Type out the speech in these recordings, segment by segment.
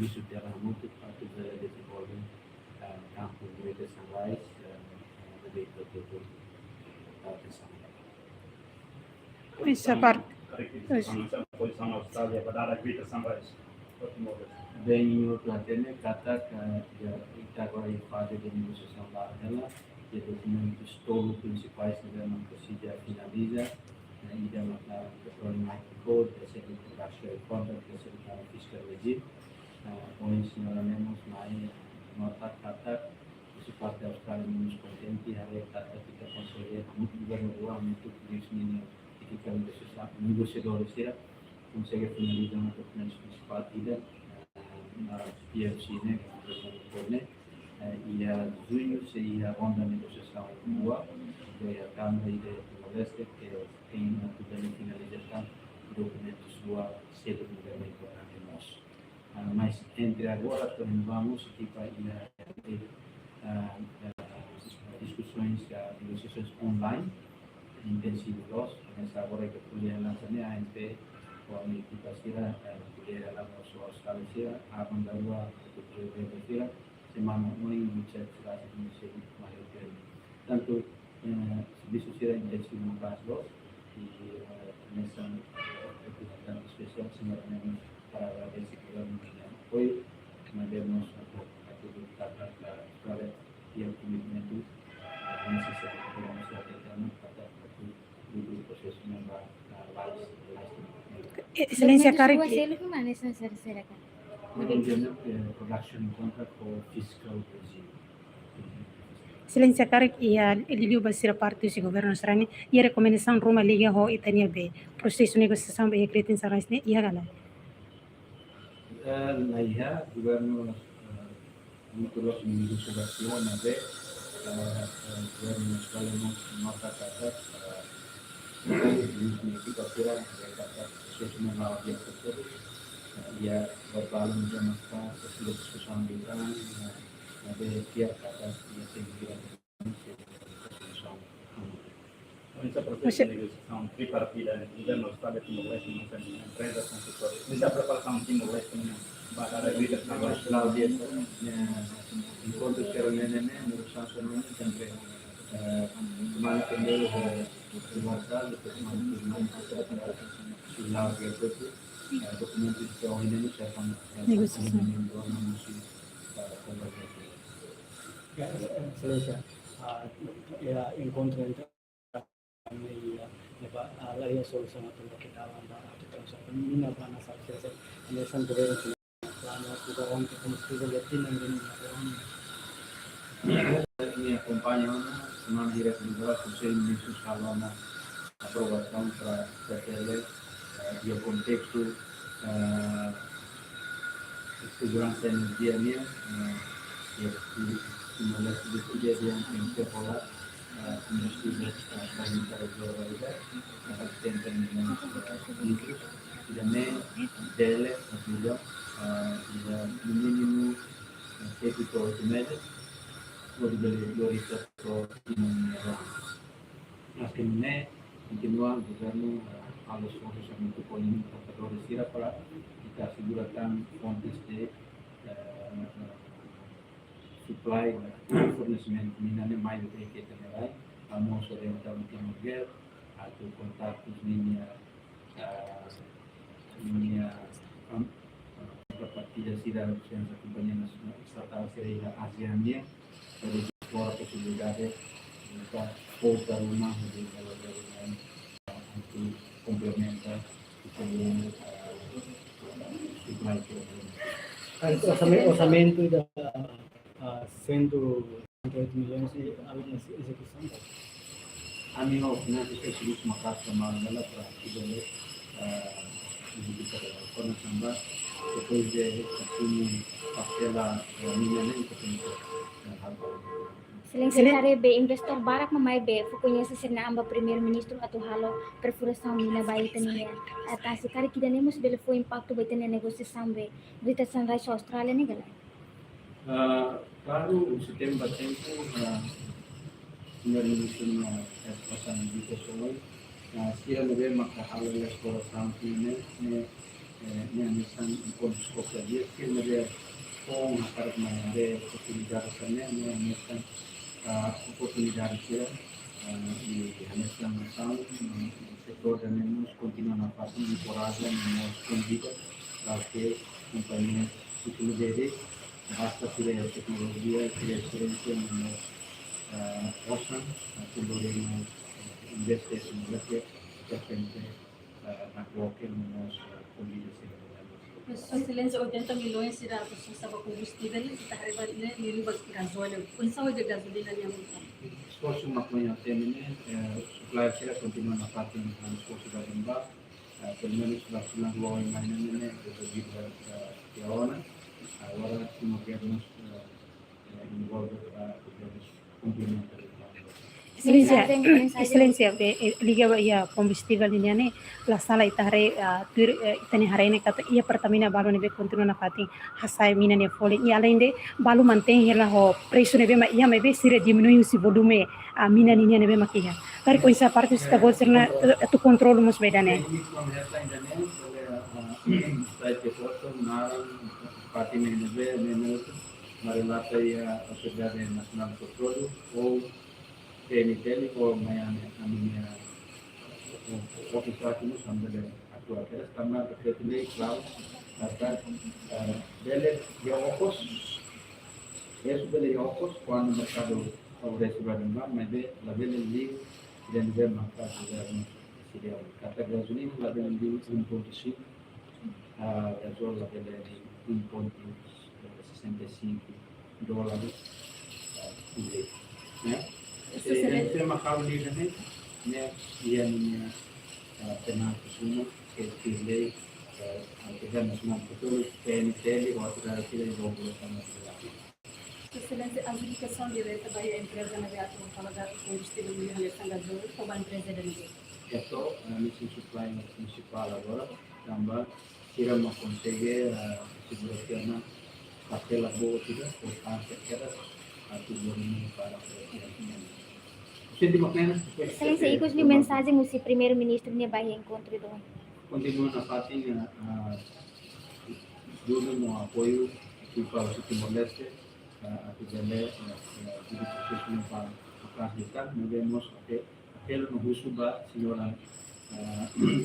serviço muito para que desenvolvem campo de Greater Sunrise related to atenção. Essa parte. Posição na Austrália para dar a Greater Sunrise. Bem, o plantel kata kita agora em fase de negociação lá dela, que documentos todos principais que devem proceder finaliza, e devem dar o code, esse production contract, esse fiscal regime, onde nós mais nota kata esse parte da Austrália nos contente, a kata kita consegue muito governo muito isso que fica negociadores será consegue finalizar os documentos principais na PFC, né, e a junho seria a ronda de negociação boa, a Câmara e a Timor-Leste, que tem a toda a finalização de documentos boa cedo no governo importante nosso. Mas entre agora também vamos para discussões, negociações online, intensivas, mas agora que podia lançar a ANP, ou kita sira kuliah dalam Australia sira akan darua itu sira semana mui bicara sira Indonesia mayor tanto serviço sira intensif membahas los di mesan representan spesial sebenarnya para basic development hoy mandemos atau kata Australia yang komitmen itu necessário para mostrar kata dulu proses membahas Excelência Karik. Production contract for fiscal regime. Excelência Karik ia eligiu basira parte do governo australiano e a recomendação Roma liga ho itania be processo negociação be Greater Sunrise ne ia gala. Na ia governo muito los negociação na be governo australiano nota kata kita kira kata sesuatu yang betul ya berbaloi dengan sesuatu sesuatu yang ada tiap kata yang segera Essa processo de negociação tripartida ainda não está Timor-Leste, não tem empresas consultoras. Essa preparação Timor-Leste vai dar a vida para a Cláudia. Enquanto quero neném, negociação neném sempre manter o mercado, manter documentos que ao ainda não servem Negociação. Excelência, encontro entre la solución a todo lo que daban mina bana saksesa nesan governo plano governo que como estudo de tin me acompanham semana direta do Conselho Ministro Salão na aprovação para PTL e o contexto de segurança e energia minha e o leste de dia em que falar ministro para o Brasil assistente ministros e também dele melhor e no mínimo técnico de média prioritas akhirnya continua governo allo sforzo con gli importatori sia para kita segurakan fontes de supply fornecimento minane mais do que também vamos orientar o tema guerra atau contatos linha partida sira senza companhia nacional estatal seria ASEAN para explorar possibilidades para voltar rumah di dalam untuk complementar o orçamento da 138 milhões e a execução. A minha opinião é que isso é uma carta amarela para que quando também depois de assumir aquela minha nem Excelência be investor barak mamai be fukunya sesirna amba primeiro-ministro atau halo perfuração mina bai tania atas kari kita nemos bele foi impacto bai tania negociação be Greater Sunrise Australia ni gala. Claro, o setembro tempo primeiro-ministro pasan di Kosovo, sira nube maka halo exploração ne missão com escolha que ele com a parte de oportunidade também missão oportunidade que e a missão o setor de nós continua na parte de coragem nós convida para que companhias utilize basta ter tecnologia ter experiência nós possam podermos investir em repente na qualquer nós convida Sua Excelência, 80 milhões será a pessoa para combustível e está arribando nilubag gasóleo. Unsa hoy de gasolina niya mo? esforço maconha termine supplier kira continua na parte de esforço da Zimba pelo menos da segunda rua em Maine devido a hora agora como queremos envolver para complementar Excelência, liga ia combustível ini ne la sala itare itani harene kata ia Pertamina balu nebe continua na fating hasai mina ne fole ia além de balu mantém ela ho preço nebe ma ia mebe sire diminui si volume a mina ni nebe makia kari ko isa parte sta goserna tu controlo mos bedane sai que foto na parte nebe marelata ia Autoridade Nacional de Petróleo ou TNT ou a minha oficial que nos sambil atual kita standar terkait cloud data dele Yokos isso dele Yokos quando o mercado favorece o barulho mas label ali dan dia maka governo seria kata gasolina label ali 1.5 gasol label ali 1.65 dólares por litro né Entre Macau e Liga, né, e a minha penal consumo, que é lei, a Autoridade Nacional de Petróleo, PNTL, ou a Autoridade de Regulação Nacional. Excelência, a adjudicação direta da empresa na Beato Falagar combustível de Alessandro Gasóleo ou a empresa da Liga? Então, a missão supply municipal agora, também, tira uma consegue segurança aquela boa tira, ou parte que a tudo para Excelência, ikut di mensagem o primeiro-ministro ne vai encontro do. Continua na parte dando um apoio para o Timor-Leste, a Tibele, o processo para facilitar, nós vemos que aquele no Rusuba, senhora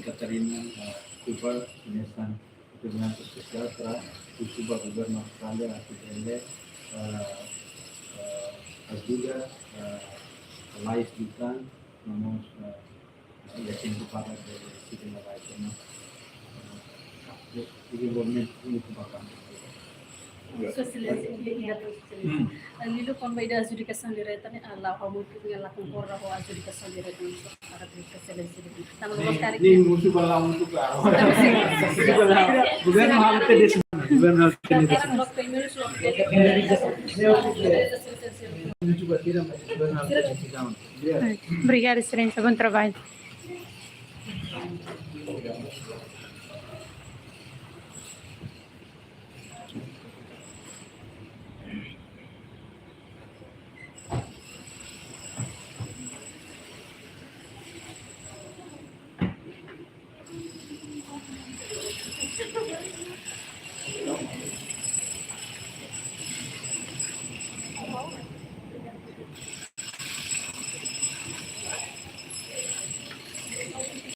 Catarina Cooper, nessa representante especial para o Rusuba, governo Austrália, a Tibele, ajuda Lais Bukan, vamos yakin kepada Presiden Malaysia, desenvolvimento muito bacana. Sua Excelência, Lilo quando vai da adjudicação direta, lá o muito que ela concorda com a adjudicação direta para a Excelência. Estamos gostando Nem musuh balau untuk kau. Governo harus ter governo harus ter Obrigada, Excelência, bom trabalho.